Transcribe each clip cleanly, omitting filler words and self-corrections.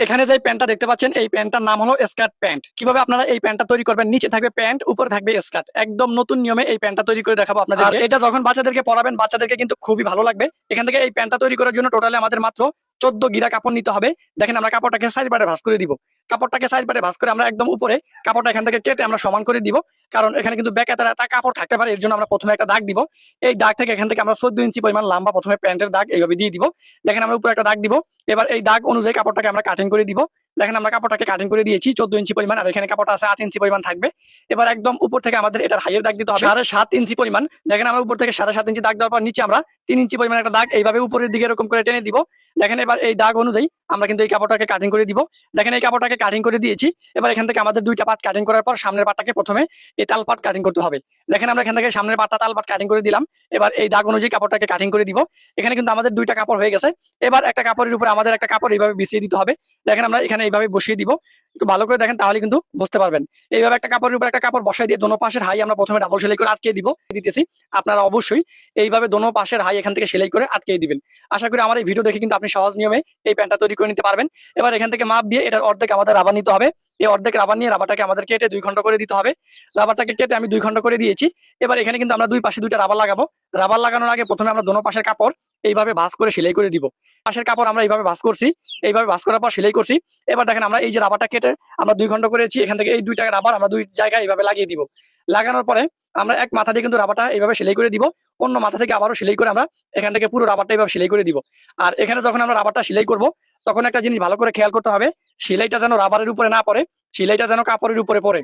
এখানে যে প্যান্টটা দেখতে পাচ্ছেন এই প্যান্টটার নাম হলো স্কার্ট প্যান্ট। কিভাবে আপনারা এই প্যান্টটা তৈরি করবেন, নিচে থাকবে প্যান্ট, উপরে থাকবে স্কার্ট। একদম নতুন নিয়মে এই প্যান্টটা তৈরি করে দেখাবো আপনাদের। আর এটা যখন বাচ্চাদেরকে পরাবেন, বাচ্চাদেরকে কিন্তু খুবই ভালো লাগবে। এখান থেকে এই প্যান্টটা তৈরি করার জন্য টোটালি আমাদের মাত্র 14 গিরা কাপড় নিতে হবে। দেখেন আমরা কাপড়টাকে সাইড পাটে ভাঁজ করে দিব। কাপড়টাকে সাইড পাটে ভাঁজ করে আমরা একদম উপরে কাপড়টা এখান থেকে কেটে আমরা সমান করে দিব। কারণ এখানে কিন্তু বেকাতারা কাপড় থাকতে পারে, এর জন্য আমরা প্রথমে একটা দাগ দিব। এই দাগ থেকে এখান থেকে আমরা 14 ইঞ্চি পরিমাণ লম্বা প্রথমে প্যান্টের দাগ এইভাবে দিয়ে দিব। দেখেন আমরা উপরে একটা দাগ দিব। এবার এই দাগ অনুযায়ী কাপড়টাকে আমরা কাটিং করে দিব। দেখেন আমরা কাপড়টাকে কাটিং করে দিয়েছি 14 ইঞ্চি পরিমাণ, আর এখানে কাপড়টা আছে 8 ইঞ্চি পরিমাণ থাকবে। এবার একদম উপর থেকে আমাদের এটার হাইয়ের দাগ দিতে হবে 7.5 ইঞ্চি পরিমাণ। দেখেন আমরা উপর থেকে 7.5 ইঞ্চি দাগ দেওয়ার পর নিচে আমরা 3 ইঞ্চি পরিমাণ একটা দাগ এইভাবে উপরের দিকে এরকম করে টেনে দিব। দেখেন এবার এই দাগ অনুযায়ী আমরা কিন্তু এই কাপড়টাকে কাটিং করে দিব। দেখেন এই কাপড়টাকে কাটিং করে দিয়েছি। এবার এখান থেকে আমাদের দুইটা পার্ট কাটিং করার পর সামনের পার্টটাকে প্রথমে এই তাল পার্ট কাটিং করতে হবে। দেখেন আমরা এখান থেকে সামনের পার্টটা তাল পার্ট কাটিং করে দিলাম। এবার এই দাগ অনুযায়ী কাপড়টাকে কাটিং করে দিব। এখানে কিন্তু আমাদের দুইটা কাপড় হয়ে গেছে। এবার একটা কাপড়ের উপরে আমাদের একটা কাপড় এইভাবে বিছিয়ে দিতে হবে। দেখেন আমরা এখানে এইভাবে বসিয়ে দিব। একটু ভালো করে দেখেন তাহলে কিন্তু বুঝতে পারবেন। এইভাবে একটা কাপড়ের উপর একটা কাপড় বসাই দিয়ে দোনো পাশের হাই আমরা প্রথমে ডাবল সেলাই করে আটকে দিব দিতেছি। আপনারা অবশ্যই এইভাবে দোনো পাশের হাই এখান থেকে সেলাই করে আটকে দিবেন। আশা করি আমার এই ভিডিও দেখে কিন্তু আপনি সহজ নিয়মে এই প্যান্টটা তৈরি করে নিতে পারবেন। এবার এখান থেকে মাপ দিয়ে এটার অর্ধেক আমাদের রাবার নিতে হবে। এই অর্ধেক রাবার নিয়ে রাবারটাকে আমাদের কেটে 2 খন্ড করে দিতে হবে। রাবারটাকে কেটে আমি 2 খন্ড করে দিয়েছি। এবার এখানে কিন্তু আমরা দুই পাশে দুইটা রাবার লাগাবো। রাবার লাগানোর আগে প্রথমে আমরা দোনো পাশের কাপড় এইভাবে ভাঁজ করে সেলাই করে দিব। পাশের কাপড় আমরা এইভাবে ভাঁজ করছি, এইভাবে ভাঁজ করার পর সেলাই করছি। এবার দেখেন আমরা এই যে রাবারটা কেটে আমরা 2 খন্ড করেছি, এখান থেকে এই দুইটা রাবার আমরা দুই জায়গায় এইভাবে লাগিয়ে দিব। লাগানোর পরে আমরা এক মাথা দিয়ে কিন্তু রাবারটা এইভাবে সেলাই করে দিব। অন্য মাথা থেকে আবারও সেলাই করে আমরা এখান থেকে পুরো রাবারটা এইভাবে সেলাই করে দিব। আর এখানে যখন আমরা রাবারটা সেলাই করব তখন একটা জিনিস ভালো করে খেয়াল করতে হবে, সেলাইটা যেন রাবারের উপরে না পড়ে, সেলাইটা যেন কাপড়ের উপরে পড়ে।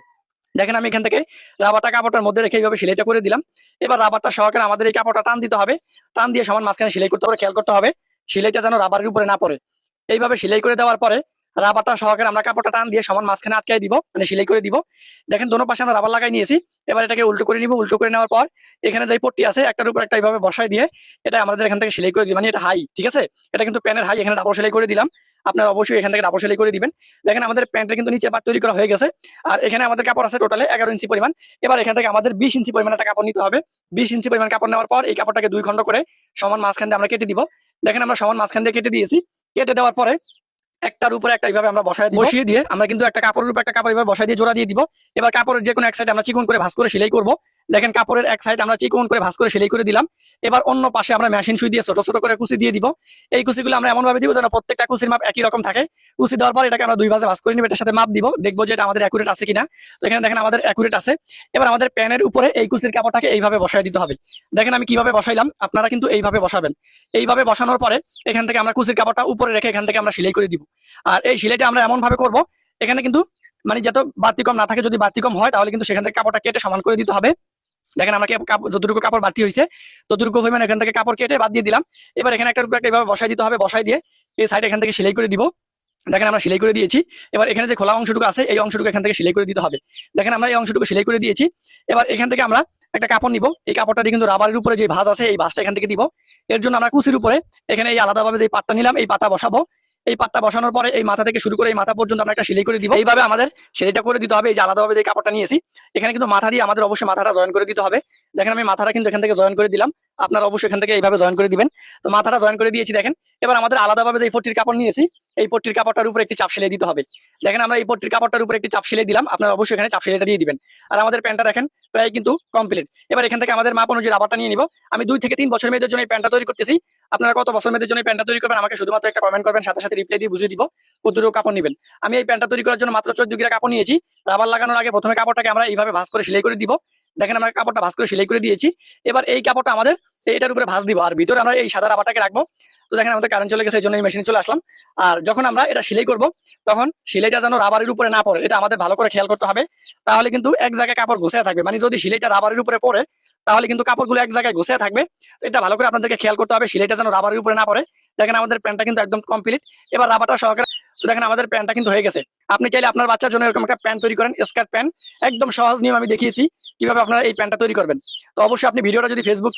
দেখেন আমি এখান থেকে রাবারটা কাপড়টার মধ্যে রেখে এইভাবে সেলাইটা করে দিলাম। এবার রাবারটা সহকারে আমাদের এই কাপড়টা টান দিতে হবে। টান দিয়ে সমান মাঝখানে সেলাই করতে হবে। খেয়াল করতে হবে সেলাইটা যেন রাবারের উপরে না পড়ে। এইভাবে সেলাই করে দেওয়ার পরে রাবারটা সহকারে আমরা কাপড়টা টান দিয়ে সমান মাঝখানে আটকাই দিব, মানে সেলাই করে দিব। দেখেন দোনো পাশে আমরা রাবার লাগাই নিয়েছি। এবার এটাকে উল্টো করে নিব। উল্টো করে নেওয়ার পর এখানে যে পট্টি আছে একটার উপর একটা এইভাবে বসাই দিয়ে এটা আমাদের এখান থেকে সেলাই করে দিই, মানে এটা হাই, ঠিক আছে, এটা কিন্তু প্যানের হাই, এখানে ডাবল সেলাই করে দিলাম। আপনারা অবশ্যই এখান থেকে ডাবল সেলাই করে দিবেন। দেখেন আমাদের প্যান্টের কিন্তু নিচে পার্ট তৈরি করা হয়ে গেছে। আর এখানে আমাদের কাপড় আছে টোটালে 11 ইঞ্চি পরিমাণ। এবার এখান থেকে আমাদের 20 ইঞ্চি পরিমাণ একটা কাপড় নিতে হবে। 20 ইঞ্চি পরিমাণ কাপড় নেওয়ার পর এই কাপড়টাকে 2 খন্ড করে সমান মাঝখান দিয়ে আমরা কেটে দিব। দেখেন আমরা সমান মাঝখান দিয়ে কেটে দিয়েছি। কেটে দেওয়ার পরে একটার উপরে একটা এইভাবে আমরা বসিয়ে দিয়ে আমরা কিন্তু একটা কাপড়ের উপর একটা কাপড় এইভাবে বসাই দিয়ে জোড়া দিয়ে দিব। এবার কাপড়ের যে কোনো এক সাইড আমরা চিকন করে ভাঁজ করে সেলাই করব। দেখেন কাপড়ের এক সাইড আমরা চিকন করে ভাঁজ করে সেলাই করে দিলাম। এবার অন্য পাশে আমরা মেশিন সুই দিয়ে ছোট ছোট করে কুচি দিয়ে দিব। এই কুচিগুলো আমরা এমন ভাবে দিব যেন প্রত্যেকটা কুচির মাপ একই রকম থাকে। কুচি দেওয়ার পর এটাকে আমরা দুই ভাঁজে ভাঁজ করে নিব, এটার সাথে মাপ দিব, দেখবো যে এটা আমাদের অ্যাকুরেট আছে কিনা। তো এখানে দেখেন আমাদের অ্যাকুরেট আছে। এবার আমাদের প্যানের উপরে এই কুচির কাপড়টাকে এইভাবে বসাই দিতে হবে। দেখেন আমি কিভাবে বসাইলাম, আপনারা কিন্তু এইভাবে বসাবেন। এইভাবে বসানোর পরে এখান থেকে আমরা কুচির কাপড়টা উপরে রেখে এখান থেকে আমরা সেলাই করে দিব। আর এই সেলাইটা আমরা এমন ভাবে করব এখানে কিন্তু মানে যত বাড়তি কম না থাকে, যদি বাড়তি কম হয় তাহলে কিন্তু সেখান থেকে কাপড়টা কেটে সমান করে দিতে হবে। দেখেন আমরা যতটুকু কাপড় বাড়তি হয়েছে ততটুকু পরিমাণ এখান থেকে কাপড় কেটে বাদ দিয়ে দিলাম। এবার এখানে একটা এইভাবে বসাই দিতে হবে। বসাই দিয়ে এই সাইড এখান থেকে সেলাই করে দিব। দেখেন আমরা সেলাই করে দিয়েছি। এবার এখানে যে খোলা অংশটুকু আছে এই অংশটুকু এখান থেকে সেলাই করে দিতে হবে। দেখেন আমরা এই অংশটুকু সেলাই করে দিয়েছি। এবার এখান থেকে আমরা একটা কাপড় নিব। এই কাপড়টা দিয়ে কিন্তু রাবারের উপরে যে ভাঁজ আছে এই ভাঁজটা এখান থেকে দিব। এর জন্য আমরা কুচির উপরে এখানে এই আলাদাভাবে যে পাটটা নিলাম এই পাটটা বসাবো। এই পাটটা বসানোর পরে এই মাথা থেকে শুরু করে এই মাথা পর্যন্ত আমরা একটা সেলাই করে দিব। এইভাবে আমাদের সেলাইটা করে দিতে হবে। এই যে আলাদাভাবে যে কাপড়টা নিয়েছি এখানে কিন্তু মাথা দিয়ে আমাদের অবশ্যই মাথাটা জয়েন করে দিতে হবে। দেখেন আমি মাথাটা কিন্তু এখান থেকে জয়েন করে দিলাম। আপনারা অবশ্যই এখান থেকে এইভাবে জয়েন করে দিবেন। তো মাথাটা জয়েন করে দিয়েছি। দেখেন এবার আমাদের আলাদাভাবে যে পট্টির কাপড় নিয়েছি এই পট্টির কাপড়টার উপরে একটি চাপ সেলাই দিতে হবে। দেখেন আমরা এই পট্টির কাপড়টার উপরে একটি চাপ সেলাই দিলাম। আপনারা অবশ্যই এখানে চাপ সেলাইটা দিয়ে দিবেন। আর আমাদের প্যান্টটা দেখেন প্রায় কিন্তু কমপ্লিট। এবার এখান থেকে আমাদের মাপ অনুযায়ী রাবারটা নিয়ে নিব। আমি 2 থেকে 3 বছর মেয়েদের জন্য এই প্যান্টটা তৈরি করতেছি। আপনারা কত বছর মেয়েদের জন্য এই প্যান্টটা তৈরি করবেন আমাকে শুধুমাত্র একটা কমেন্ট করবেন, সাথে সাথে রিপ্লাই দিয়ে বুঝিয়ে দিব কতটুকু কাপড় নেবেন। আমি এই প্যান্টটা তৈরি করার জন্য মাত্র 14 গিরা কাপড় নিয়েছি। রাবার লাগানোর আগে প্রথমে কাপড়টাকে আমরা এইভাবে ভাঁজ করে সেলাই করে দিব। দেখেন আমরা কাপড়টা ভাঁজ করে সেলাই করে দিয়েছি। এবার এই কাপড়টা আমাদের এটার উপরে ভাঁজ দিব আর ভিতরে আমরা এই সাদা রাবারটাকে রাখবো। তো দেখেন আমাদের কারেন্ট চলে গেছে, এই জন্য এই মেশিনে চলে আসলাম। আর যখন আমরা এটা সেলাই করব তখন সেলাইটা যেন রাবারের উপরে না পড়ে, এটা আমাদের ভালো করে খেয়াল করতে হবে। তাহলে কিন্তু এক জায়গায় কাপড় গোছায় থাকবে, মানে যদি সেলাইটা রাবারের উপরে পড়ে তাহলে কিন্তু কাপড়গুলো এক জায়গায় গোছায় থাকবে। তো এটা ভালো করে আপনাদেরকে খেয়াল করতে হবে, সেলাইটা যেন রাবারের উপরে না পড়ে। দেখেন আমাদের প্যান্টটা কিন্তু একদম কমপ্লিট। এবার রাবারটা সহকারে তো দেখেন আমাদের প্যান্টটা কিন্তু হয়ে গেছে। আপনি চাইলে আপনার বাচ্চার জন্য এরকম একটা প্যান্ট তৈরি করেন, স্কার্ট প্যান্ট। একদম সহজ নিয়ম আমি দেখিয়েছি কিভাবে আপনারা এই প্যান্টটা তৈরি করবেন। তো অবশ্যই আপনি ভিডিওটা যদি ফেসবুক